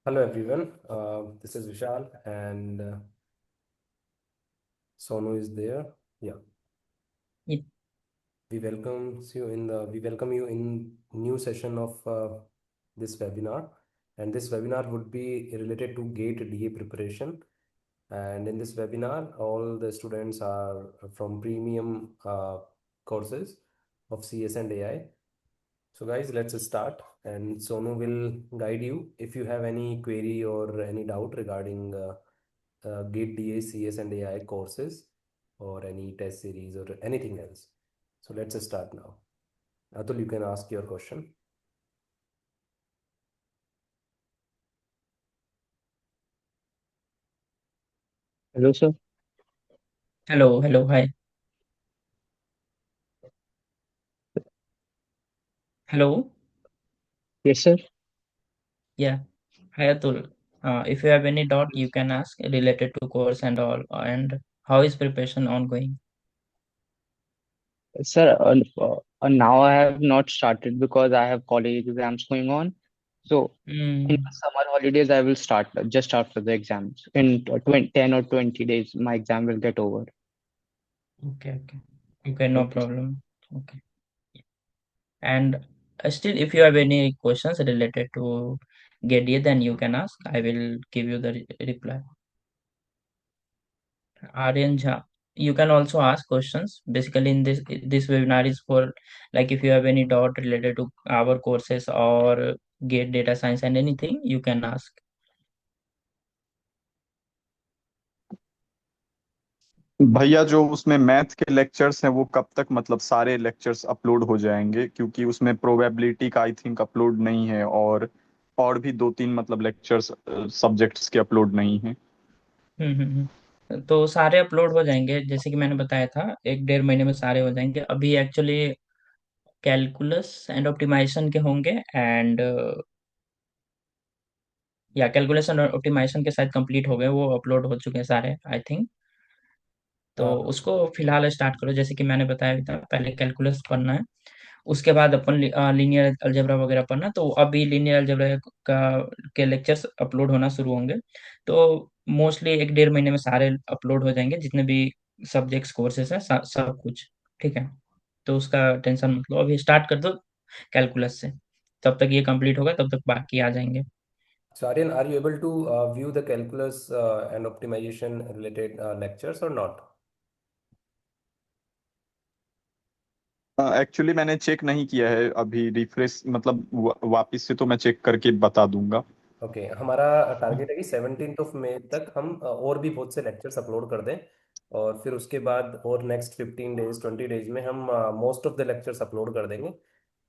Hello everyone, this is Vishal and Sonu is there. Yeah, Ye- we welcome you in new session of this webinar, and this webinar would be related to GATE DA preparation. And in this webinar, all the students are from premium courses of CS and AI. So guys, let's start. And Sonu will guide you if you have any query or any doubt regarding GATE DA, CS and AI courses or any test series or anything else. So let's start now. Atul, you can ask your question. Hello, sir. Hello, hi. Hello. Yes, sir. Yeah. Hi, Atul. If you have any doubt, you can ask related to course and all. And how is preparation ongoing? Sir, now I have not started because I have college exams going on. So in Hmm. the summer holidays, I will start just after the exams. In 10 or 20 days, my exam will get over. Okay. Okay, no Okay. problem. Okay. And still, if you have any questions related to GDA, then you can ask. I will give you the reply. Aryan Jha, you can also ask questions. Basically, in this webinar is for like if you have any doubt related to our courses or GATE data science and anything, you can ask. भैया जो उसमें math के lectures हैं वो कब तक मतलब सारे लेक्चर्स अपलोड हो जाएंगे क्योंकि उसमें प्रोबेबिलिटी का आई थिंक अपलोड नहीं है और भी दो तीन मतलब लेक्चर्स सब्जेक्ट्स के अपलोड नहीं है। तो सारे अपलोड हो जाएंगे जैसे कि मैंने बताया था 1 डेढ़ महीने में सारे हो जाएंगे। अभी एक्चुअली कैलकुलस एंड ऑप्टिमाइजेशन के होंगे एंड या कैलकुलेशन और ऑप्टिमाइजेशन के साथ कंप्लीट हो गए, वो अपलोड हो चुके हैं सारे आई थिंक। तो Uh, उसको फिलहाल स्टार्ट करो जैसे कि मैंने बताया भी था, पहले कैलकुलस पढ़ना है, उसके बाद अपन लीनियर अलजेब्रा वगैरह पढ़ना। तो अभी लीनियर अलजेब्रा का के लेक्चर्स अपलोड होना शुरू होंगे। तो मोस्टली 1 डेढ़ महीने में सारे अपलोड हो जाएंगे जितने भी सब्जेक्ट्स कोर्सेस हैं, सब कुछ। ठीक है, तो उसका टेंशन मत लो, अभी स्टार्ट कर दो कैलकुलस से। तब तक ये कंप्लीट होगा तब तक बाकी आ जाएंगे। so Aryan, are you able to view the calculus and optimization related lectures or not? Actually मैंने चेक नहीं किया है अभी रिफ्रेश मतलब वापस से तो मैं चेक करके बता दूंगा। ओके, हमारा टारगेट है कि 17 मई तक हम और भी बहुत से लेक्चर्स अपलोड कर दें, और फिर उसके बाद और नेक्स्ट 15 डेज 20 डेज में हम most of the lectures upload कर देंगे।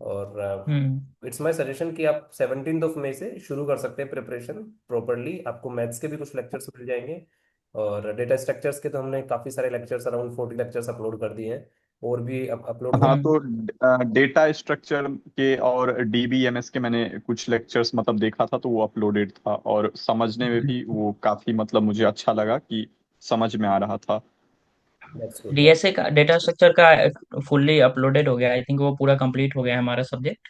और हम्म इट्स माय सजेशन कि आप 17 मई से शुरू कर सकते हैं प्रिपरेशन प्रॉपरली। आपको मैथ्स के भी कुछ लेक्चर्स मिल जाएंगे, और डेटा स्ट्रक्चर्स के तो हमने काफ़ी सारे लेक्चर्स, अराउंड 40 लेक्चर्स अपलोड कर दिए हैं, और भी अपलोड हो। हाँ हम्म तो डेटा स्ट्रक्चर के और डीबीएमएस के मैंने कुछ लेक्चर्स मतलब देखा था तो वो अपलोडेड था और समझने में भी वो काफी मतलब मुझे अच्छा लगा कि समझ में आ रहा था। That's good. डीएसए का डेटा स्ट्रक्चर का फुल्ली अपलोडेड हो गया आई थिंक, वो पूरा कंप्लीट हो गया है हमारा सब्जेक्ट।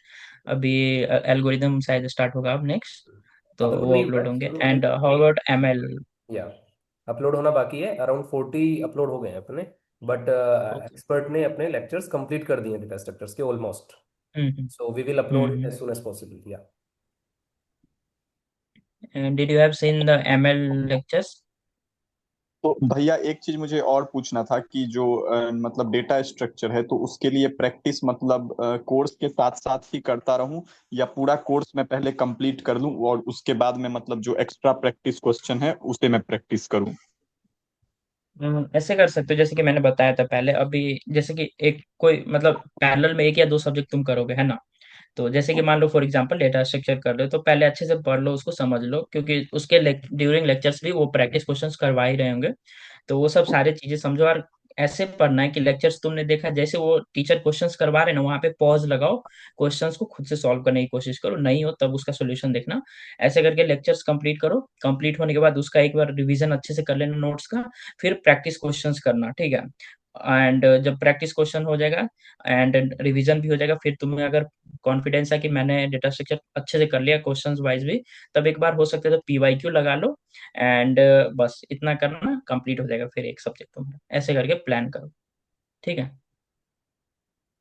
अभी एल्गोरिदम शायद स्टार्ट होगा अब नेक्स्ट, तो अपलोड वो नहीं हुआ अपलोड है होंगे। सुनो, अभी एंड हाउ 40। About ML? या, अपलोड होना बाकी है, अराउंड 40 अपलोड हो गए हैं अपने। But okay. एक्सपर्ट ने अपने लेक्चर्स कंप्लीट कर दिए हैं डेटा स्ट्रक्चर्स के almost. So we will upload it hmm as soon as possible. Yeah, did you have seen the ML lectures? तो भैया एक चीज मुझे और पूछना था कि जो मतलब डेटा स्ट्रक्चर है तो उसके लिए प्रैक्टिस मतलब कोर्स के साथ साथ ही करता रहूं या पूरा कोर्स मैं पहले कंप्लीट कर लूं और उसके बाद में मतलब जो एक्स्ट्रा प्रैक्टिस क्वेश्चन है उसे मैं प्रैक्टिस करूं। ऐसे कर सकते हो जैसे कि मैंने बताया था पहले। अभी जैसे कि एक कोई मतलब पैरेलल में एक या दो सब्जेक्ट तुम करोगे, है ना? तो जैसे कि मान लो फॉर एग्जांपल डेटा स्ट्रक्चर कर रहे हो, तो पहले अच्छे से पढ़ लो, उसको समझ लो, क्योंकि उसके ड्यूरिंग लेक्चर्स भी वो प्रैक्टिस क्वेश्चंस करवा ही रहे होंगे। तो वो सब सारे चीजें समझो, और ऐसे पढ़ना है कि लेक्चर्स तुमने देखा जैसे वो टीचर क्वेश्चंस करवा रहे हैं ना, वहां पे पॉज लगाओ, क्वेश्चंस को खुद से सॉल्व करने की कोशिश करो, नहीं हो तब उसका सोल्यूशन देखना। ऐसे करके लेक्चर्स कंप्लीट करो, कंप्लीट होने के बाद उसका एक बार रिवीजन अच्छे से कर लेना नोट्स का, फिर प्रैक्टिस क्वेश्चंस करना। ठीक है, एंड जब प्रैक्टिस क्वेश्चन हो जाएगा एंड रिवीजन भी हो जाएगा, फिर तुम्हें अगर कॉन्फिडेंस है कि मैंने डेटा स्ट्रक्चर अच्छे से कर लिया क्वेश्चंस वाइज भी, तब एक बार हो सकता है तो पीवाईक्यू लगा लो एंड बस इतना करना, कंप्लीट हो जाएगा फिर एक सब्जेक्ट तुम्हारा। ऐसे करके प्लान करो, ठीक है।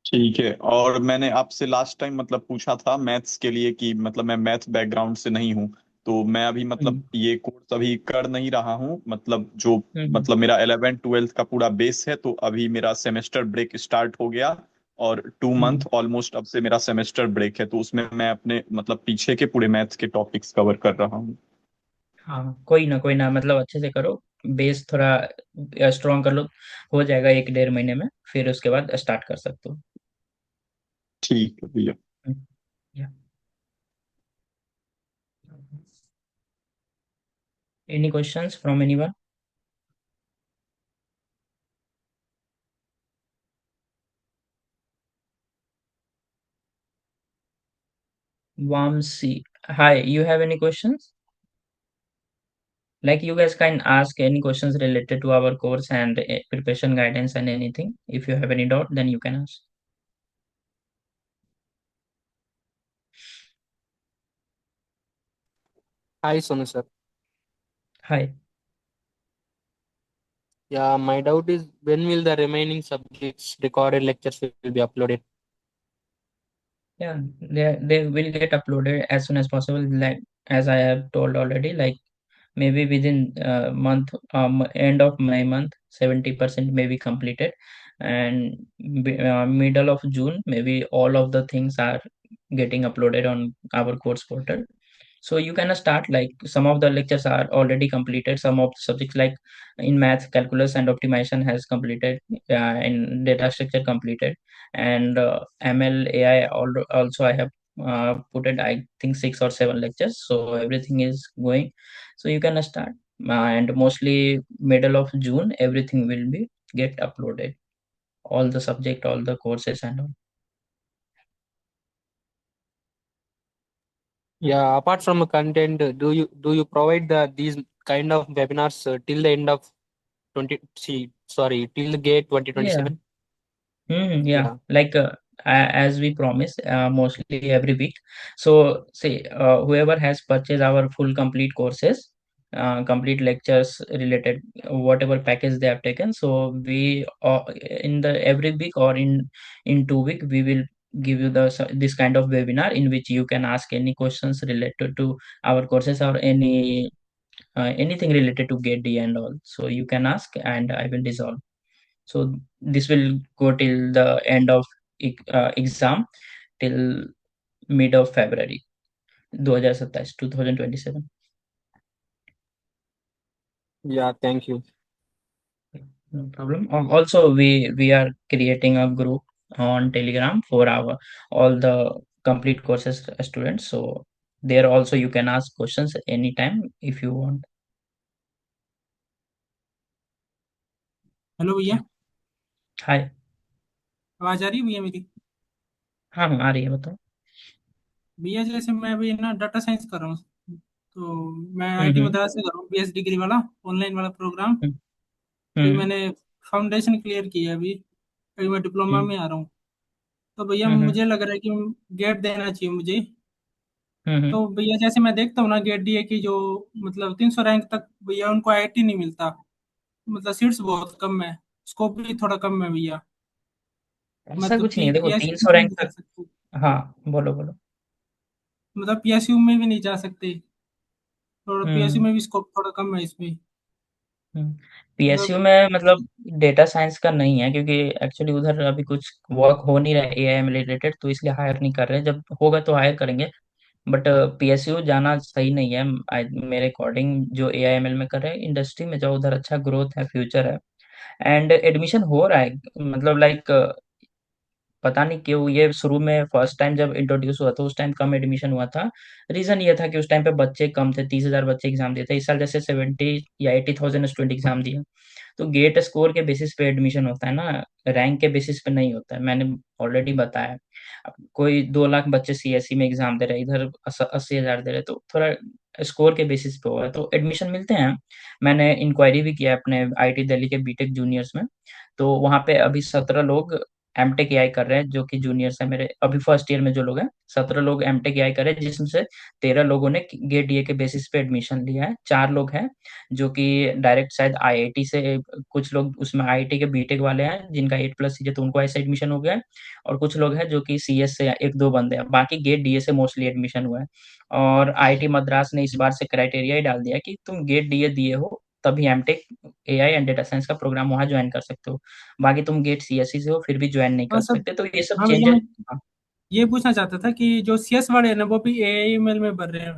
ठीक है। और मैंने आपसे लास्ट टाइम मतलब पूछा था मैथ्स के लिए कि मतलब मैं मैथ बैकग्राउंड से नहीं हूँ, तो मैं अभी मतलब हम्म ये कोर्स अभी कर नहीं रहा हूँ, मतलब जो हम्म मतलब मेरा 11th 12th का पूरा बेस है, तो अभी मेरा सेमेस्टर ब्रेक स्टार्ट हो गया और 2 मंथ हम्म। ऑलमोस्ट अब से मेरा सेमेस्टर ब्रेक है, तो उसमें मैं अपने मतलब पीछे के पूरे मैथ्स के टॉपिक्स कवर कर रहा हूँ। हाँ कोई ना, मतलब अच्छे से करो, बेस थोड़ा स्ट्रॉन्ग कर लो, हो जाएगा 1 डेढ़ महीने में, फिर उसके बाद स्टार्ट कर सकते हो। ठीक है भैया। Any questions from anyone? Vamsi, hi, you have any questions? Like you guys can ask any questions related to our course and preparation guidance and anything. If you have any doubt, then you can ask. Hi, Sonu sir. Hi. Yeah, my doubt is when will the remaining subjects recorded lectures will be uploaded? Yeah, they will get uploaded as soon as possible. Like as I have told already, like maybe within month end of my month 70% may be completed, and middle of June maybe all of the things are getting uploaded on our course portal. So you can start, like some of the lectures are already completed, some of the subjects like in math calculus and optimization has completed, in data structure completed, and ML AI also I have put it, I think 6 or 7 lectures, so everything is going. So you can start, and mostly middle of June everything will be get uploaded, all the subject, all the courses and all. Yeah, apart from content, do you provide these kind of webinars till the end of till the gate Yeah. 2027? Yeah, Yeah. like as we promise, mostly every week. So, say whoever has purchased our full complete courses, complete lectures related, whatever package they have taken. So we in the every week or in 2 week we will give you this kind of webinar in which you can ask any questions related to our courses or anything related to GATE D and all. So you can ask and I will resolve. So this will go till the end of exam, till mid of February 2027. Yeah, thank you. No problem. Also, we are creating a group on Telegram for our all the complete courses students. So there also you can ask questions anytime if you want. Hello भैया। Yeah. Hi. आवाज आ रही है भैया मेरी? हाँ हाँ, आ रही है, बताओ। भैया जैसे मैं अभी ना डाटा साइंस कर रहा हूँ, तो मैं आईटी हम्म मद्रास से कर रहा हूँ, पीएच डिग्री वाला ऑनलाइन वाला प्रोग्राम। हम्म अभी हम्म मैंने फाउंडेशन क्लियर किया है, अभी अभी मैं डिप्लोमा हम्म में आ रहा हूँ। तो भैया हम्म मुझे लग रहा है कि गेट देना चाहिए मुझे। हम्म तो भैया जैसे मैं देखता हूँ ना गेट डीए की जो मतलब 300 रैंक तक भैया उनको आईआईटी नहीं मिलता, मतलब सीट्स बहुत कम है, स्कोप भी थोड़ा कम है भैया। ऐसा मतलब कुछ नहीं कि है, देखो पीएसयू 300 में रैंक नहीं जा तक। सकते, हाँ, बोलो बोलो। मतलब पीएसयू में भी नहीं जा सकते, और पीएसयू हम्म में भी स्कोप थोड़ा कम है इसमें। पीएसयू मतलब में मतलब डेटा साइंस का नहीं है, क्योंकि एक्चुअली उधर अभी कुछ वर्क हो नहीं रहा है एआई में रिलेटेड, तो इसलिए हायर नहीं कर रहे हैं। जब होगा तो हायर करेंगे। बट पीएसयू जाना सही नहीं है। मेरे अकॉर्डिंग जो एआईएमएल में कर रहे हैं, इंडस्ट्री में जाओ, उधर अच्छा ग्रोथ है, फ्यूचर है, एंड एडमिशन हो रहा है। मतलब लाइक पता नहीं क्यों ये शुरू में फर्स्ट टाइम जब इंट्रोड्यूस हुआ था उस टाइम कम एडमिशन हुआ था। रीजन ये था कि उस टाइम पे बच्चे कम थे, 30,000 बच्चे एग्जाम दिए थे। इस साल जैसे 70 या 80,000 स्टूडेंट एग्जाम दिए। तो गेट स्कोर के बेसिस पे एडमिशन होता है ना, रैंक के बेसिस पे नहीं होता है, मैंने ऑलरेडी बताया। अब कोई 2 लाख बच्चे सीएससी में एग्जाम दे रहे हैं, इधर 80,000 दे रहे हैं, तो थोड़ा स्कोर के बेसिस पे हुआ है, तो एडमिशन मिलते हैं। मैंने इंक्वायरी भी किया अपने आईटी दिल्ली के बीटेक जूनियर्स में, तो वहाँ पे अभी 17 लोग एमटेक एआई कर रहे हैं, जो कि जूनियर्स है मेरे, अभी फर्स्ट ईयर में जो लोग हैं 17 लोग एमटेक एआई कर रहे हैं, जिसमें से 13 लोगों ने गेट डीए के बेसिस पे एडमिशन लिया है। 4 लोग हैं जो कि डायरेक्ट शायद आईआईटी से, कुछ लोग उसमें आईआईटी के बीटेक वाले हैं जिनका 8+ सीजे, तो उनको ऐसे एडमिशन हो गया है। और कुछ लोग हैं जो कि सीएस से, एक दो बंदे हैं, बाकी गेट डीए से मोस्टली एडमिशन हुआ है। और आईआईटी मद्रास ने इस बार से क्राइटेरिया ही डाल दिया कि तुम गेट डीए दिए हो तभी MTech AI and data science का प्रोग्राम वहां ज्वाइन कर सकते हो। बाकी तुम गेट सीएससी से हो फिर भी ज्वाइन नहीं हाँ कर सब। सकते, तो ये सब हाँ भैया, चेंजेस। मैं ये पूछना चाहता था कि जो सीएस वाले हैं ना वो भी एआईएमएल में भर रहे हैं,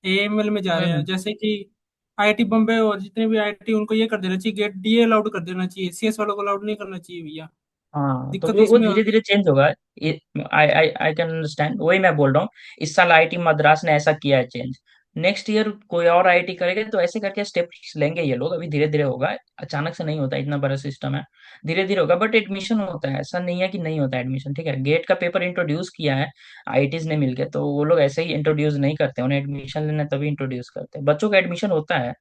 एआईएमएल में जा रहे हैं, हम्म। जैसे कि आईआईटी बम्बे और जितने भी आईआईटी, उनको ये कर देना चाहिए, गेट डीए अलाउड कर देना चाहिए, सीएस वालों को अलाउड नहीं करना चाहिए भैया। हाँ, तो दिक्कत वो इसमें धीरे होती धीरे चेंज होगा। ये आई आई आई कैन अंडरस्टैंड, वही मैं बोल रहा हूँ। इस साल आईआईटी मद्रास ने ऐसा किया है चेंज। नेक्स्ट ईयर कोई और आईआईटी करेगा, तो ऐसे करके स्टेप्स लेंगे ये लोग, अभी धीरे धीरे होगा। अचानक से नहीं होता, इतना बड़ा सिस्टम है, धीरे धीरे होगा। बट एडमिशन होता है, ऐसा नहीं है कि नहीं होता एडमिशन, ठीक है। गेट का पेपर इंट्रोड्यूस किया है आईआईटीज ने मिलकर, तो वो लोग ऐसे ही इंट्रोड्यूस नहीं करते, उन्हें एडमिशन लेना है तभी इंट्रोड्यूस करते हैं। बच्चों का एडमिशन होता है,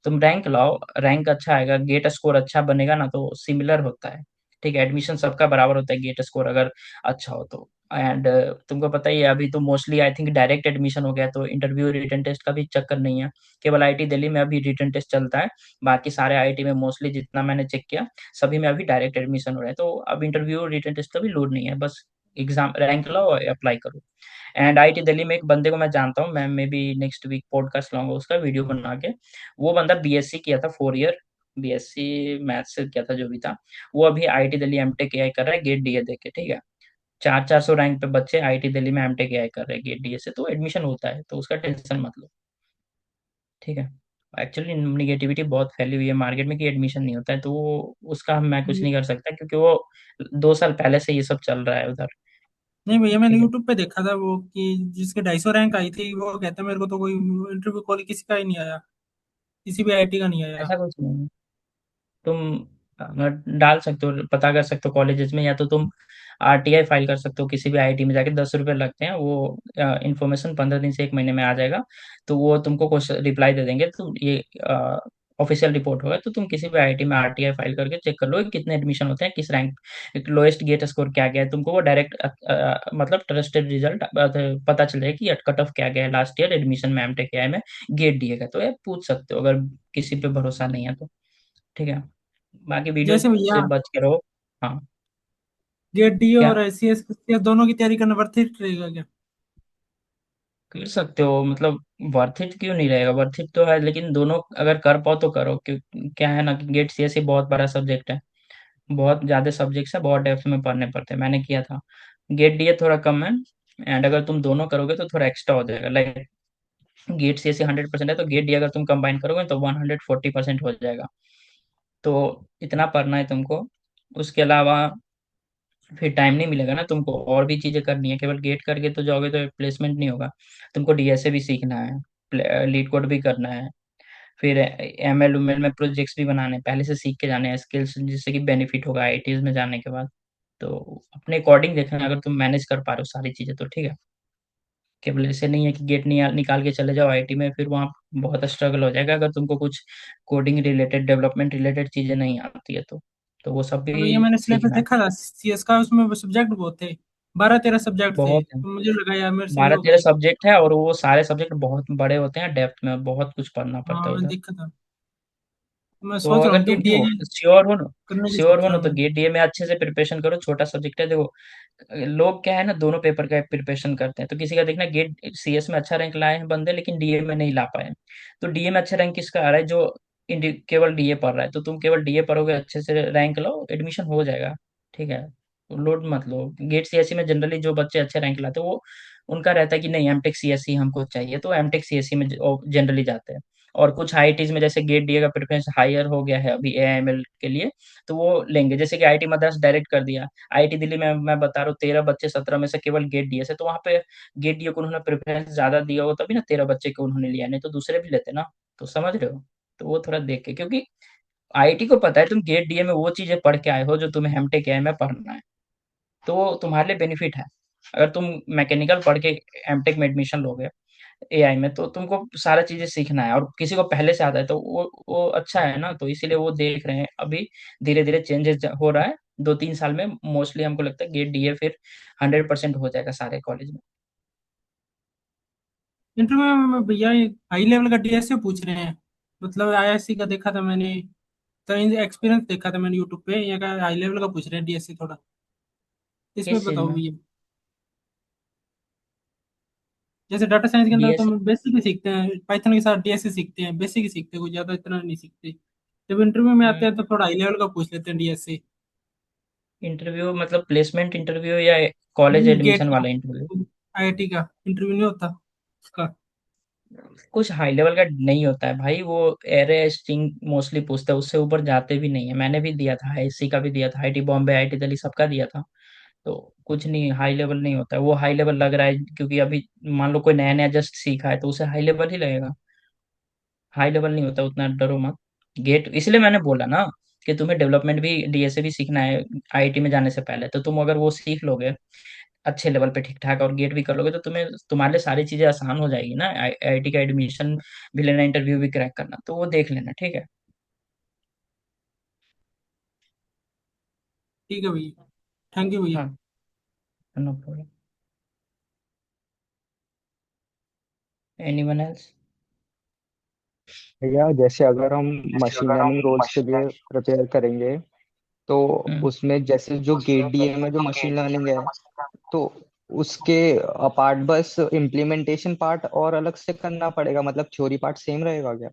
तुम रैंक लाओ, रैंक अच्छा आएगा, गेट स्कोर अच्छा बनेगा ना, तो सिमिलर होता है। ठीक है, एडमिशन सबका बराबर होता है, गेट स्कोर अगर अच्छा हो तो। एंड तुमको पता ही है, अभी तो mostly I think direct admission हो गया, तो इंटरव्यू रिटन टेस्ट का भी चक्कर नहीं है। केवल आईआईटी दिल्ली में अभी रिटन टेस्ट चलता है, बाकी सारे आईआईटी में मोस्टली जितना मैंने चेक किया, सभी में अभी डायरेक्ट एडमिशन हो रहा है। तो अब इंटरव्यू रिटन टेस्ट का भी लोड नहीं है, बस एग्जाम रैंक लाओ और अप्लाई करो। एंड आईआईटी दिल्ली में एक बंदे को मैं जानता हूँ, मैं maybe next week podcast लाऊंगा उसका वीडियो बना के। वो बंदा बीएससी किया था, 4 ईयर बीएससी मैथ्स से किया था जो भी था। वो अभी आईआईटी दिल्ली एमटेक एआई कर रहा है गेट डीए देके, ठीक है। 400 रैंक पे बच्चे आईआईटी दिल्ली में एमटेक एआई कर रहे हैं गेट डीए से, तो एडमिशन होता है, तो उसका टेंशन मत लो, ठीक है। एक्चुअली निगेटिविटी बहुत फैली हुई है मार्केट में कि एडमिशन नहीं होता है, तो उसका मैं कुछ नहीं। नहीं कर सकता, क्योंकि वो 2 साल पहले से ये सब चल रहा है उधर। नहीं भैया, मैंने ठीक है, यूट्यूब पे देखा था वो कि जिसके 250 रैंक आई थी, वो कहता मेरे को तो कोई इंटरव्यू कॉल किसी का ही नहीं आया, किसी भी आईआईटी का नहीं आया। ऐसा कुछ नहीं है। तुम डाल सकते हो, पता कर सकते हो कॉलेजेस में, या तो तुम आरटीआई फाइल कर सकते हो किसी भी आईआईटी में जाके, 10 रुपये लगते हैं वो। इन्फॉर्मेशन 15 दिन से 1 महीने में आ जाएगा, तो वो तुमको क्वेश्चन रिप्लाई दे देंगे, तो ये ऑफिशियल रिपोर्ट होगा। तो तुम किसी भी आईआईटी में आरटीआई फाइल करके चेक कर लो कि कितने एडमिशन होते हैं, किस रैंक, लोएस्ट गेट स्कोर क्या गया है, तुमको वो डायरेक्ट मतलब ट्रस्टेड रिजल्ट पता चल जाएगा कि कट ऑफ क्या गया है लास्ट ईयर एडमिशन में एमटेक में गेट दिए गए, तो ये पूछ सकते हो अगर किसी पे भरोसा नहीं है तो, ठीक है। बाकी वीडियो जैसे से भैया, बच के रहो। हाँ। गेट डी क्या और सीएस दोनों की तैयारी करना वर्थ इट रहेगा क्या? कर सकते हो, मतलब वर्थ इट क्यों नहीं रहेगा, वर्थ इट तो है, लेकिन दोनों अगर कर पाओ तो करो, क्यों। क्या है ना कि गेट सीएसई बहुत बड़ा सब्जेक्ट है, बहुत ज्यादा सब्जेक्ट्स है, बहुत डेप्थ में पढ़ने पड़ते हैं, मैंने किया था। गेट डीए थोड़ा कम है, एंड अगर तुम दोनों करोगे तो थोड़ा एक्स्ट्रा हो जाएगा। लाइक गेट सीएसई 100% है, तो गेट डी अगर तुम कंबाइन करोगे तो 140% हो जाएगा। तो इतना पढ़ना है तुमको, उसके अलावा फिर टाइम नहीं मिलेगा ना तुमको, और भी चीजें करनी है। केवल गेट करके तो जाओगे तो प्लेसमेंट नहीं होगा, तुमको डीएसए भी सीखना है, लीड कोड भी करना है, फिर एमएल उमएल में प्रोजेक्ट्स भी बनाने हैं, पहले से सीख के जाने हैं स्किल्स, जिससे कि बेनिफिट होगा आईआईटीज में जाने के बाद। तो अपने अकॉर्डिंग देखना, अगर तुम मैनेज कर पा रहे हो सारी चीजें तो ठीक है। केवल ऐसे नहीं है कि गेट निकाल के चले जाओ आईआईटी में, फिर वहाँ बहुत स्ट्रगल हो जाएगा अगर तुमको कुछ कोडिंग रिलेटेड, डेवलपमेंट रिलेटेड चीजें नहीं आती है तो वो सब अब ये भी मैंने सिलेबस सीखना है। देखा था सीएस का, उसमें सब्जेक्ट बहुत थे, 12-13 सब्जेक्ट थे, बहुत है, तो मुझे लगा यार मेरे से नहीं 12 13 होगा ये। सब्जेक्ट है, और वो सारे सब्जेक्ट बहुत बड़े होते हैं, डेप्थ में बहुत कुछ पढ़ना पड़ता है हाँ उधर। दिक्कत है। मैं तो सोच रहा अगर हूँ कि तुम डीए हो श्योर हो ना, करने की श्योर सोच हो रहा ना, हूँ तो मैं। गेट डीए में अच्छे से प्रिपरेशन करो, छोटा सब्जेक्ट है देखो। लोग क्या है ना, दोनों पेपर का प्रिपरेशन करते हैं, तो किसी का देखना गेट सीएस में अच्छा रैंक लाए हैं बंदे, लेकिन डीए में नहीं ला पाए। तो डीए में अच्छा रैंक किसका आ रहा है, जो केवल डीए पढ़ रहा है। तो तुम केवल डीए पढ़ोगे, अच्छे से रैंक लो, एडमिशन हो जाएगा, ठीक है। लोड मत लो। गेट सीएससी में जनरली जो बच्चे अच्छे रैंक लाते हैं, वो उनका रहता है कि नहीं एमटेक सीएससी हमको चाहिए, तो एमटेक सीएससी में जनरली जाते हैं। और कुछ आईआईटीज में जैसे गेट डीए का प्रेफरेंस हायर हो गया है अभी एआईएमएल के लिए, तो वो लेंगे। जैसे कि आईआईटी मद्रास डायरेक्ट कर दिया, आईआईटी दिल्ली में मैं बता रहा हूँ 13 बच्चे 17 में से केवल गेट डीए से, तो वहाँ पे गेट डीए को उन्होंने प्रेफरेंस ज्यादा दिया हो, तभी ना 13 बच्चे को उन्होंने लिया, नहीं तो दूसरे भी लेते ना। तो समझ रहे हो, तो वो थोड़ा देख के, क्योंकि आईआईटी को पता है तुम गेट डीए में वो चीजें पढ़ के आए हो जो तुम्हें एमटेक एआई में पढ़ना है, तो वो तुम्हारे लिए बेनिफिट है। अगर तुम मैकेनिकल पढ़ के एमटेक में एडमिशन लोगे, एआई में, तो तुमको सारा चीजें सीखना है और किसी को पहले से आता है तो वो अच्छा है ना, तो इसीलिए वो देख रहे हैं अभी। धीरे धीरे चेंजेस हो रहा है, 2-3 साल में मोस्टली हमको लगता है गेट डीए फिर 100% हो जाएगा सारे कॉलेज में। इंटरव्यू में भैया हाई लेवल का डीएसए पूछ रहे हैं। मतलब आईआईसी का देखा था मैंने, तो एक्सपीरियंस देखा था मैंने यूट्यूब पे, यहाँ का हाई लेवल का पूछ रहे हैं डीएसए थोड़ा। इसमें किस चीज बताओ में? भैया। जैसे डाटा साइंस के अंदर तो डीएस हम बेसिक ही सीखते हैं, पाइथन के साथ डीएसए सीखते हैं, बेसिक ही सीखते हैं, कुछ ज्यादा इतना नहीं सीखते। जब इंटरव्यू में आते हैं तो थोड़ा हाई लेवल का पूछ लेते हैं डीएसए। इंटरव्यू मतलब प्लेसमेंट इंटरव्यू या कॉलेज गेट एडमिशन का, वाला इंटरव्यू? आईआईटी का इंटरव्यू नहीं होता उसका। कुछ हाई लेवल का नहीं होता है भाई, वो एरे स्ट्रिंग मोस्टली पूछते हैं, उससे ऊपर जाते भी नहीं है। मैंने भी दिया था, आईएससी का भी दिया था, आईटी बॉम्बे, आईटी दिल्ली, सबका दिया था। तो कुछ नहीं, हाई लेवल नहीं होता है वो। हाई लेवल लग रहा है क्योंकि अभी मान लो कोई नया नया जस्ट सीखा है तो उसे हाई लेवल ही लगेगा। हाई लेवल नहीं होता, उतना डरो मत। गेट इसलिए मैंने बोला ना कि तुम्हें डेवलपमेंट भी, डीएसए भी सीखना है आईआईटी में जाने से पहले, तो तुम अगर वो सीख लोगे अच्छे लेवल पे ठीक ठाक और गेट भी कर लोगे तो तुम्हें, तुम्हारे लिए सारी चीजें आसान हो जाएगी ना। आईआईटी का एडमिशन भी लेना, इंटरव्यू भी क्रैक करना, तो वो देख लेना, ठीक है। ठीक है भैया, थैंक यू भैया। हाँ, नो प्रॉब्लम। Anyone else? भैया जैसे अगर हम मशीन लर्निंग रोल्स के लिए प्रिपेयर करेंगे, तो हम्म। उसमें जैसे जो गेट डीए में जो मशीन लर्निंग है, तो उसके अपार्ट बस इम्प्लीमेंटेशन पार्ट और अलग से करना पड़ेगा, मतलब थ्योरी पार्ट सेम रहेगा क्या?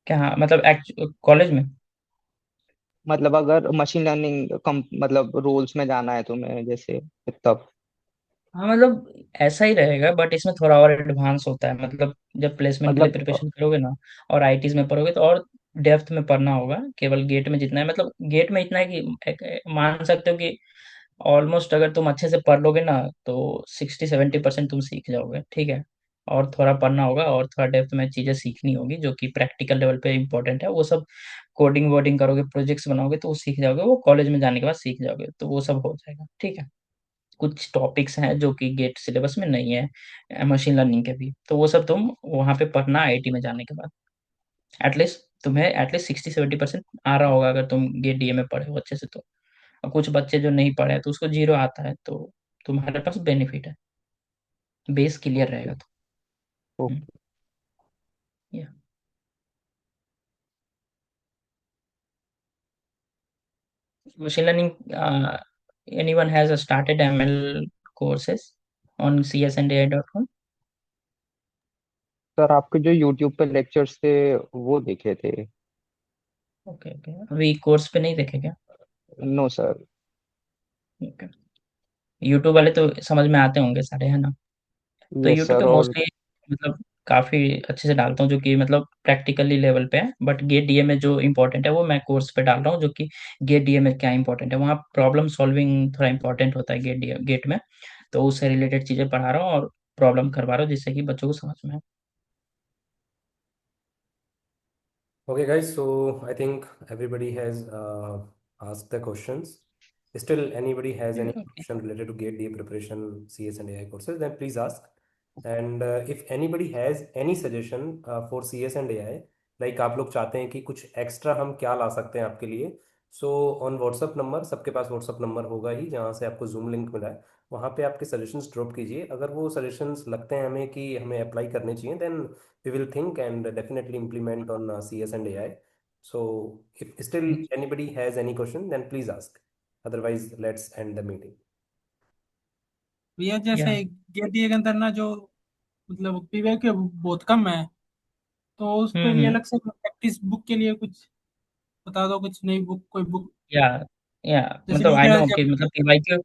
क्या? हाँ, मतलब कॉलेज में? मतलब अगर मशीन लर्निंग कम मतलब रोल्स में जाना है तुम्हें जैसे, तब। हाँ मतलब ऐसा ही रहेगा, बट इसमें थोड़ा और एडवांस होता है। मतलब जब प्लेसमेंट के लिए मतलब प्रिपरेशन करोगे ना और आईटीज में पढ़ोगे तो और डेप्थ में पढ़ना होगा। केवल गेट में जितना है, मतलब गेट में इतना है कि मान सकते हो कि ऑलमोस्ट अगर तुम अच्छे से पढ़ लोगे ना तो 60-70% तुम सीख जाओगे, ठीक है। और थोड़ा पढ़ना होगा और थोड़ा डेप्थ में चीजें सीखनी होगी जो कि प्रैक्टिकल लेवल पे इंपॉर्टेंट है। वो सब कोडिंग वोडिंग करोगे, प्रोजेक्ट्स बनाओगे तो वो सीख जाओगे, वो कॉलेज में जाने के बाद सीख जाओगे, तो वो सब हो जाएगा, ठीक है। कुछ टॉपिक्स हैं जो कि गेट सिलेबस में नहीं है मशीन लर्निंग के भी, तो वो सब तुम वहां पे पढ़ना आईआईटी में जाने के बाद। एटलीस्ट तुम्हें एटलीस्ट 60-70% आ रहा होगा अगर तुम गेट डीए में पढ़े हो अच्छे से तो। और कुछ बच्चे जो नहीं पढ़े हैं तो उसको जीरो आता है, तो तुम्हारे पास बेनिफिट है, बेस क्लियर ओके। रहेगा तो। Okay. Machine learning, anyone has started ML courses on csandai.com? Sir आपके जो यूट्यूब पे लेक्चर्स थे वो देखे थे। ओके ओके, अभी कोर्स पे नहीं देखे क्या? No sir. ओके। यूट्यूब वाले तो समझ में आते होंगे सारे, है ना? तो यस यूट्यूब पे सर। और मोस्टली मतलब काफी अच्छे से डालता हूँ जो कि मतलब प्रैक्टिकली लेवल पे है, बट गेट डीए में जो इम्पोर्टेंट है वो मैं कोर्स पे डाल रहा हूँ, जो कि गेट डीए में क्या इम्पोर्टेंट है, वहाँ प्रॉब्लम सॉल्विंग थोड़ा इम्पोर्टेंट होता है गेट में। तो उससे रिलेटेड चीजें पढ़ा रहा हूँ और प्रॉब्लम करवा रहा हूँ जिससे कि बच्चों को समझ में आए। Okay, guys, so I think everybody has asked the questions. Still, anybody has any Okay. question related to GATE DA preparation, CS and AI courses, then please ask. And if anybody has any suggestion for CS and AI, like आप लोग चाहते हैं कि कुछ extra हम क्या ला सकते हैं आपके लिए, सो ऑन व्हाट्सअप नंबर, सबके पास व्हाट्सअप नंबर होगा ही जहाँ से आपको जूम लिंक मिला है, वहाँ पे आपके सजेशंस ड्रॉप कीजिए। अगर वो सजेशंस लगते हैं हमें कि हमें अप्लाई करने चाहिए, then we will think and definitely implement on CS and AI. So if still anybody has any question, then please ask. Otherwise, let's end the meeting. भैया या जैसे गेट डीए के अंदर ना जो मतलब पीवीआई के बहुत कम है, तो उसके लिए हम्म। अलग से प्रैक्टिस बुक के लिए कुछ बता दो, कुछ नई बुक, कोई बुक या या जैसे मतलब आई लीडर नो कि जब। मतलब पीवाईक्यू,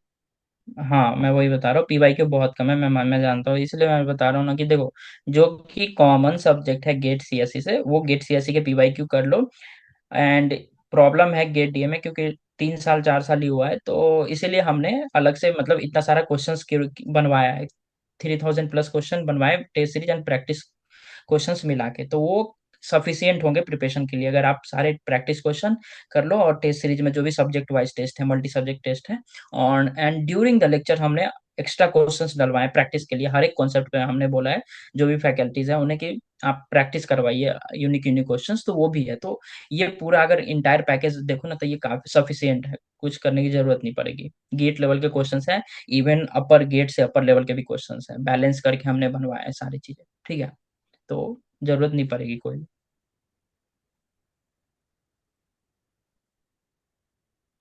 हाँ मैं वही बता रहा हूँ, पीवाईक्यू बहुत कम है, मैं जानता हूँ, इसलिए मैं बता रहा हूँ ना कि देखो, जो कि कॉमन सब्जेक्ट है गेट सीएससी से, वो गेट सीएससी के पीवाईक्यू कर लो। एंड प्रॉब्लम है गेट डीए में क्योंकि 3 साल 4 साल ही हुआ है, तो इसीलिए हमने अलग से मतलब इतना सारा क्वेश्चंस बनवाया है। 3000+ क्वेश्चन बनवाए, test series and practice questions मिला के, तो वो सफिशियंट होंगे प्रिपरेशन के लिए अगर आप सारे प्रैक्टिस क्वेश्चन कर लो और टेस्ट सीरीज में जो भी सब्जेक्ट वाइज टेस्ट है, मल्टी सब्जेक्ट टेस्ट है। और एंड ड्यूरिंग द लेक्चर हमने एक्स्ट्रा क्वेश्चंस डलवाएं प्रैक्टिस के लिए। हर एक कॉन्सेप्ट पे हमने बोला है जो भी फैकल्टीज है उन्हें कि आप प्रैक्टिस करवाइए यूनिक यूनिक क्वेश्चंस, तो वो भी है। तो ये पूरा अगर इंटायर पैकेज देखो ना तो ये काफी सफिशियंट है, कुछ करने की जरूरत नहीं पड़ेगी। गेट लेवल के क्वेश्चंस है, इवन अपर गेट से अपर लेवल के भी क्वेश्चंस है, बैलेंस करके हमने बनवाया है सारी चीजें, ठीक है। तो जरूरत नहीं पड़ेगी कोई।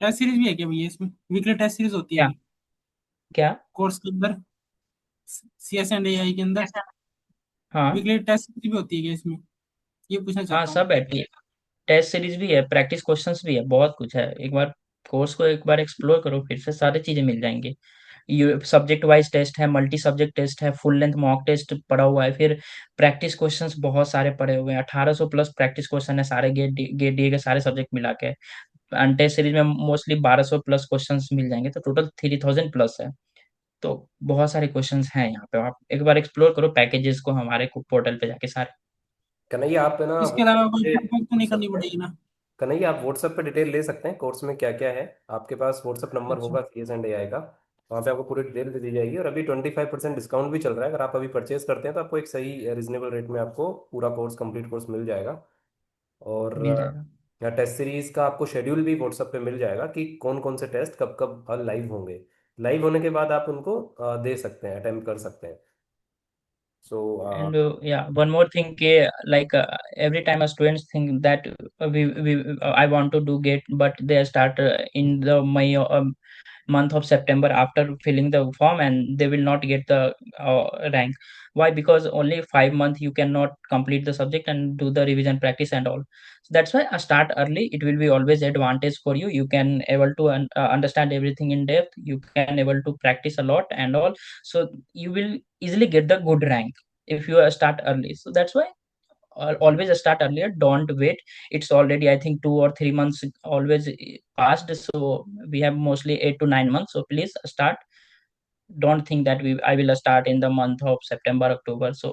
टेस्ट सीरीज भी है क्या भैया इसमें? वीकली टेस्ट सीरीज होती है क्या क्या क्या? कोर्स के अंदर, CS&AI के अंदर हाँ वीकली टेस्ट सीरीज भी होती है क्या इसमें? ये पूछना हाँ, चाहता हूँ। सब है। टेस्ट सीरीज भी है, प्रैक्टिस क्वेश्चंस भी है, बहुत कुछ है। एक बार कोर्स को एक बार एक्सप्लोर करो, फिर से सारी चीजें मिल जाएंगी। ये सब्जेक्ट वाइज टेस्ट है, मल्टी सब्जेक्ट टेस्ट है, फुल लेंथ मॉक टेस्ट पड़ा हुआ है, फिर प्रैक्टिस क्वेश्चंस बहुत सारे पड़े हुए हैं। 1800 प्लस प्रैक्टिस क्वेश्चन है सारे गेट डी के सारे सब्जेक्ट मिला के। टेस्ट सीरीज में मोस्टली 1200 प्लस क्वेश्चंस मिल जाएंगे, तो टोटल 3000 प्लस है। तो बहुत सारे क्वेश्चंस हैं यहाँ पे, आप एक बार एक्सप्लोर करो पैकेजेस को हमारे पोर्टल पे जाके सारे। कन्हैया आप है ना इसके अलावा कोई मुझे फॉर्म तो नहीं करनी व्हाट्सएप पे, पड़ेगी ना? कन्हैया आप व्हाट्सएप पे डिटेल ले सकते हैं कोर्स में क्या क्या है। आपके पास व्हाट्सएप नंबर अच्छा। होगा CS&AI का, वहाँ पे आपको पूरी डिटेल दे दी जाएगी। और अभी 25% डिस्काउंट भी चल रहा है, अगर आप अभी परचेज करते हैं तो आपको एक सही रिजनेबल रेट में आपको पूरा कोर्स, कंप्लीट कोर्स मिल जाएगा। और मिल जाएगा। यहाँ टेस्ट सीरीज का आपको शेड्यूल भी व्हाट्सएप पे मिल जाएगा कि कौन कौन से टेस्ट कब कब लाइव होंगे। लाइव होने के बाद आप उनको दे सकते हैं, अटेम्प्ट कर सकते हैं। सो And yeah, one more thing, like every time a students think that we I want to do GATE, but they start in the May month of September after filling the form, and they will not get the rank. Why? Because only 5 months you cannot complete the subject and do the revision practice and all. So that's why I start early. It will be always advantage for you. You can able to understand everything in depth. You can able to practice a lot and all. So you will easily get the good rank if you start early. So that's why always start earlier. Don't wait. It's already I think 2 or 3 months always passed. So we have mostly 8 to 9 months. So please start. Don't think that we I will start in the month of September, October. So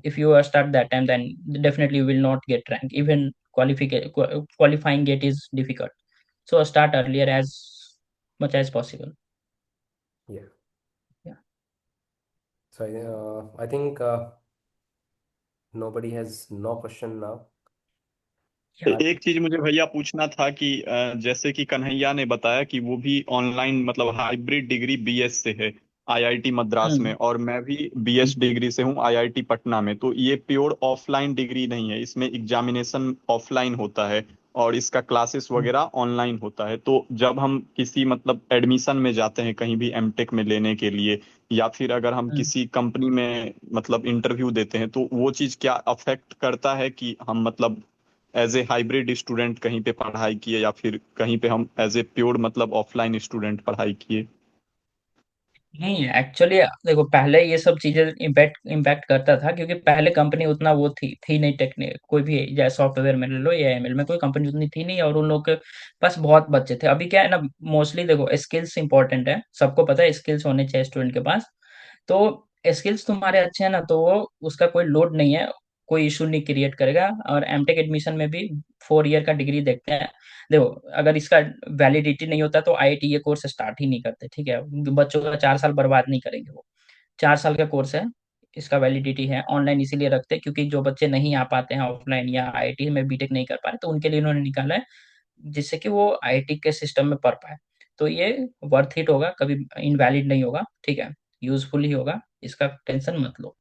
if you start that time, then definitely you will not get rank. Even qualifying gate is difficult. So start earlier as much as possible. yeah, Yeah. so I think nobody has no question now. Yeah. एक चीज मुझे भैया पूछना था कि जैसे कि कन्हैया ने बताया कि वो भी ऑनलाइन मतलब हाइब्रिड डिग्री बीएस से है आईआईटी मद्रास में, Hmm. और मैं भी बीएस डिग्री से हूँ आईआईटी पटना में। तो ये प्योर ऑफलाइन डिग्री नहीं है, इसमें एग्जामिनेशन ऑफलाइन होता है और इसका क्लासेस Hmm. वगैरह ऑनलाइन होता है। तो जब हम किसी मतलब एडमिशन में जाते हैं कहीं भी एमटेक में लेने के लिए, या फिर अगर हम Hmm. किसी कंपनी में मतलब इंटरव्यू देते हैं, तो वो चीज़ क्या अफेक्ट करता है कि हम मतलब एज ए हाइब्रिड स्टूडेंट कहीं पे पढ़ाई किए, या फिर कहीं पे हम एज ए प्योर मतलब ऑफलाइन स्टूडेंट पढ़ाई किए? नहीं, एक्चुअली देखो पहले ये सब चीजें इम्पैक्ट इम्पैक्ट करता था, क्योंकि पहले कंपनी उतना वो थी नहीं। टेक्निक कोई भी जैसे सॉफ्टवेयर में ले लो या एमएल में, कोई कंपनी उतनी थी नहीं, और उन लोग के पास बहुत बच्चे थे। अभी क्या है ना, मोस्टली देखो स्किल्स इंपॉर्टेंट है, सबको पता है स्किल्स होने चाहिए स्टूडेंट के पास। तो स्किल्स तुम्हारे अच्छे हैं ना, तो वो उसका कोई लोड नहीं है, कोई इशू नहीं क्रिएट करेगा। और एमटेक एडमिशन में भी 4 ईयर का डिग्री देखते हैं। देखो अगर इसका वैलिडिटी नहीं होता तो आईआईटी ये कोर्स स्टार्ट ही नहीं करते, ठीक है। बच्चों का 4 साल बर्बाद नहीं करेंगे वो। 4 साल का कोर्स है, इसका वैलिडिटी है। ऑनलाइन इसीलिए रखते हैं क्योंकि जो बच्चे नहीं आ पाते हैं ऑफलाइन या आईआईटी में बीटेक नहीं कर पा रहे, तो उनके लिए इन्होंने निकाला है, जिससे कि वो आईआईटी के सिस्टम में पढ़ पाए। तो ये वर्थ इट होगा, कभी इनवैलिड नहीं होगा, ठीक है। यूजफुल ही होगा, इसका टेंशन मत लो।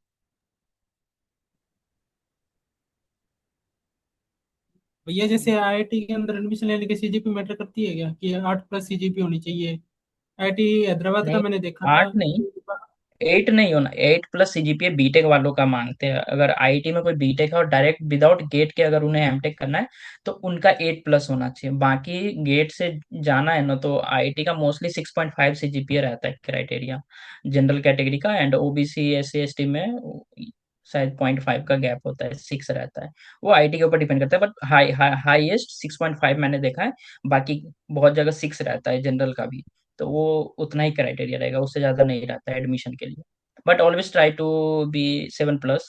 भैया जैसे आईआईटी के अंदर एडमिशन लेने के सीजीपी मैटर करती है क्या, कि 8+ सीजीपी होनी चाहिए? आईआईटी हैदराबाद का नहीं, मैंने देखा था। 8 नहीं, 8 नहीं होना। 8+ सीजीपीए बीटेक वालों का मांगते हैं। अगर आईआईटी में कोई बीटेक है और डायरेक्ट विदाउट गेट के अगर उन्हें एमटेक करना है, तो उनका 8+ होना चाहिए। बाकी गेट से जाना है ना, तो आईआईटी का मोस्टली 6.5 सीजीपीए रहता है क्राइटेरिया, जनरल कैटेगरी का। एंड ओबीसी एससी एसटी में शायद 0.5 का गैप होता है, 6 रहता है। वो आईआईटी के ऊपर डिपेंड करता है, बट हाईएस्ट 6.5 मैंने देखा है। बाकी बहुत जगह 6 रहता है जनरल का भी। तो वो उतना ही क्राइटेरिया रहेगा, उससे ज्यादा नहीं रहता है एडमिशन के लिए। But always try to be 7+,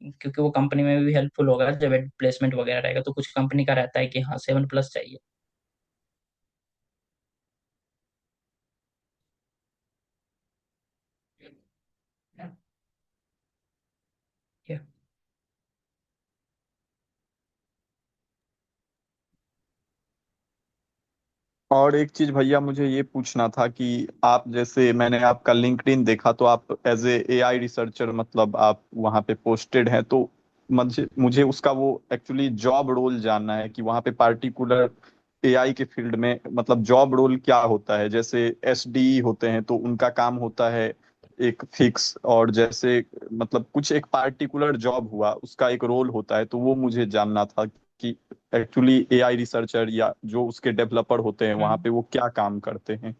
क्योंकि वो कंपनी में भी हेल्पफुल होगा जब प्लेसमेंट वगैरह रहेगा। तो कुछ कंपनी का रहता है कि हाँ 7+ चाहिए। और एक चीज भैया मुझे ये पूछना था कि आप जैसे मैंने आपका लिंक्डइन देखा तो आप एज ए एआई रिसर्चर मतलब आप वहाँ पे पोस्टेड हैं, तो मुझे मुझे उसका वो एक्चुअली जॉब रोल जानना है कि वहाँ पे पार्टिकुलर एआई के फील्ड में मतलब जॉब रोल क्या होता है। जैसे एसडी होते हैं तो उनका काम होता है एक फिक्स, और जैसे मतलब कुछ एक पार्टिकुलर जॉब हुआ उसका एक रोल होता है, तो वो मुझे जानना था कि एक्चुअली एआई रिसर्चर या जो उसके डेवलपर होते हैं वहां पे वो क्या काम करते हैं।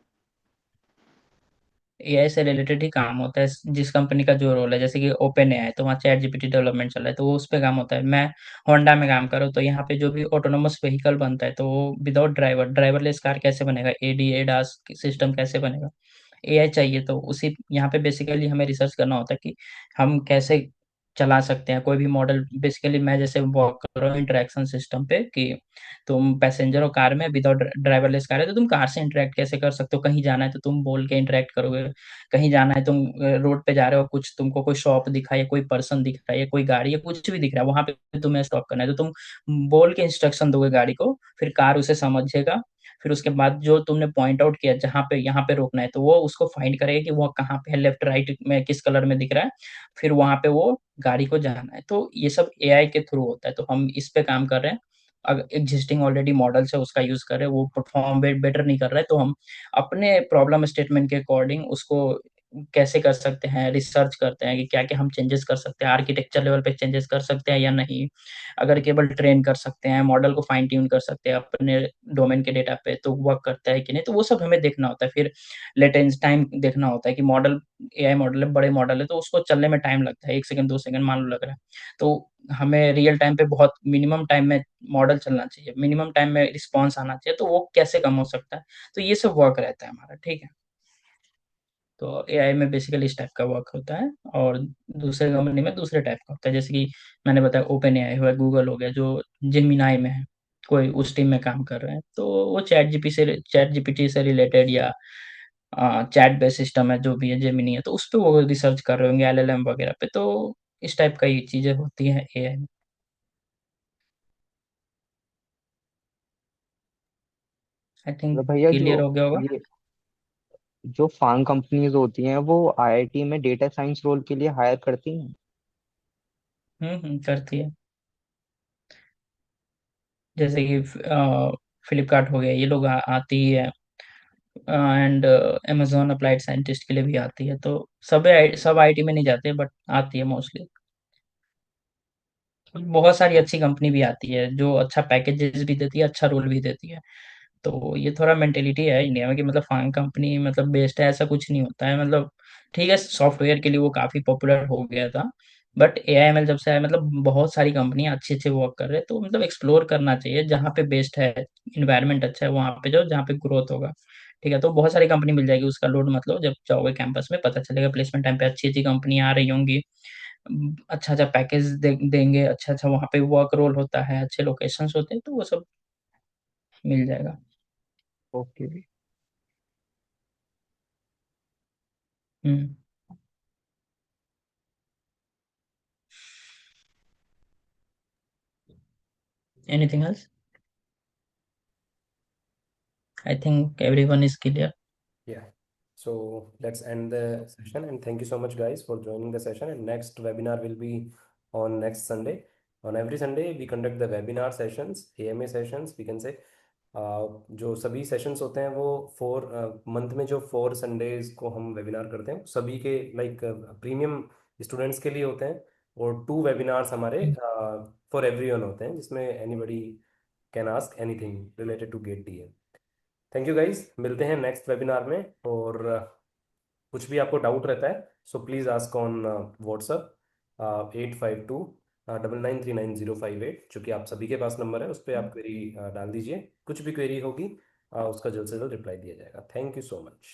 एआई से रिलेटेड ही काम होता है जिस कंपनी का जो रोल है। जैसे कि ओपन एआई तो वहाँ चैट जीपीटी डेवलपमेंट चल रहा है तो वो उस पे काम होता है। मैं होंडा में काम कर रहा हूँ तो यहाँ पे जो भी ऑटोनोमस व्हीकल बनता है तो वो विदाउट ड्राइवरलेस कार कैसे बनेगा, एडी एडास सिस्टम कैसे बनेगा, एआई चाहिए। तो उसी यहाँ पे बेसिकली हमें रिसर्च करना होता है कि हम कैसे चला सकते हैं कोई भी मॉडल। बेसिकली मैं जैसे वर्क कर रहा हूँ इंटरेक्शन सिस्टम पे कि तुम पैसेंजर हो कार में, विदाउट ड्राइवरलेस कार है तो तुम कार से इंटरेक्ट कैसे कर सकते हो। कहीं जाना है तो तुम बोल के इंटरेक्ट करोगे, कहीं जाना है तुम रोड पे जा रहे हो, कुछ तुमको कोई शॉप दिखा या कोई पर्सन दिख रहा है या कोई गाड़ी या कुछ भी दिख रहा है वहां पे तुम्हें स्टॉप करना है तो तुम बोल के इंस्ट्रक्शन दोगे गाड़ी को, फिर कार उसे समझेगा। फिर उसके बाद जो तुमने पॉइंट आउट किया जहां पे यहाँ पे रोकना है तो वो उसको फाइंड करेगा कि वो कहाँ पे है, लेफ्ट राइट में किस कलर में दिख रहा है, फिर वहां पे वो गाड़ी को जाना है। तो ये सब एआई के थ्रू होता है तो हम इस पे काम कर रहे हैं। अगर एग्जिस्टिंग ऑलरेडी मॉडल्स है उसका यूज कर रहे हैं, वो परफॉर्म बेटर नहीं कर रहा है तो हम अपने प्रॉब्लम स्टेटमेंट के अकॉर्डिंग उसको कैसे कर सकते हैं रिसर्च करते हैं कि क्या क्या हम चेंजेस कर सकते हैं, आर्किटेक्चर लेवल पे चेंजेस कर सकते हैं या नहीं। अगर केवल ट्रेन कर सकते हैं, मॉडल को फाइन ट्यून कर सकते हैं अपने डोमेन के डेटा पे तो वर्क करता है कि नहीं, तो वो सब हमें देखना होता है। फिर लेटेंस टाइम देखना होता है कि मॉडल एआई मॉडल है, बड़े मॉडल है तो उसको चलने में टाइम लगता है, 1 सेकंड 2 सेकंड मान लो लग रहा है। तो हमें रियल टाइम पे बहुत मिनिमम टाइम में मॉडल चलना चाहिए, मिनिमम टाइम में रिस्पॉन्स आना चाहिए, तो वो कैसे कम हो सकता है। तो ये सब वर्क रहता है हमारा, ठीक है। तो एआई में बेसिकली इस टाइप का वर्क होता है और दूसरे कंपनी में दूसरे टाइप का होता है। जैसे कि मैंने बताया ओपन एआई हुआ, गूगल हो गया जो जेमिनाई में है, कोई उस टीम में काम कर रहे हैं तो वो चैट जीपीटी से रिलेटेड या चैट बेस्ड सिस्टम है जो भी है जेमिनी है तो उस पे वो रिसर्च कर रहे होंगे एलएलएम वगैरह पे। तो इस टाइप का ये चीजें होती हैं एआई में। आई थिंक तो भैया क्लियर हो गया होगा। ये जो फार्म कंपनीज होती हैं वो आईआईटी में डेटा साइंस रोल के लिए हायर करती हैं। करती है। जैसे कि फ्लिपकार्ट हो गया, ये लोग आती ही है। एंड अमेजोन अप्लाइड साइंटिस्ट के लिए भी आती है। तो सब आईटी में नहीं जाते बट आती है मोस्टली। बहुत सारी अच्छी कंपनी भी आती है जो अच्छा पैकेजेस भी देती है, अच्छा रोल भी देती है। तो ये थोड़ा मेंटेलिटी है इंडिया में कि मतलब फार्म कंपनी मतलब बेस्ट है, ऐसा कुछ नहीं होता है। मतलब ठीक है सॉफ्टवेयर के लिए वो काफी पॉपुलर हो गया था बट एआईएमएल जब से आया मतलब बहुत सारी कंपनियां अच्छे अच्छे वर्क कर रहे हैं तो मतलब एक्सप्लोर करना चाहिए जहाँ पे बेस्ट है, इन्वायरमेंट अच्छा है वहां पे जाओ जहाँ पे ग्रोथ होगा। ठीक है तो बहुत सारी कंपनी मिल जाएगी, उसका लोड मत लो, जब जाओगे कैंपस में पता चलेगा प्लेसमेंट टाइम पे अच्छी अच्छी कंपनी आ रही होंगी, अच्छा अच्छा पैकेज देंगे, अच्छा अच्छा वहाँ पे वर्क रोल होता है, अच्छे लोकेशंस होते हैं तो वो सब मिल जाएगा। Okay. Hmm. Anything else? I think everyone is clear. Yeah. So let's end the session and thank you so much guys for joining the session. And next webinar will be on next Sunday. On every Sunday we conduct the webinar sessions, AMA sessions we can say. जो सभी sessions होते हैं वो 4 month में जो 4 Sundays को हम webinar करते हैं सभी के लाइक प्रीमियम स्टूडेंट्स के लिए होते हैं, और 2 वेबिनार्स हमारे फॉर एवरीवन होते हैं जिसमें anybody can ask anything related to GATE D. Thank you guys, मिलते हैं नेक्स्ट वेबिनार में। और कुछ भी आपको डाउट रहता है so please ask on WhatsApp 8529939058, जो कि आप सभी के पास नंबर है, उस पर आप क्वेरी डाल दीजिए। कुछ भी क्वेरी होगी उसका जल्द से जल्द रिप्लाई दिया जाएगा। Thank you so much.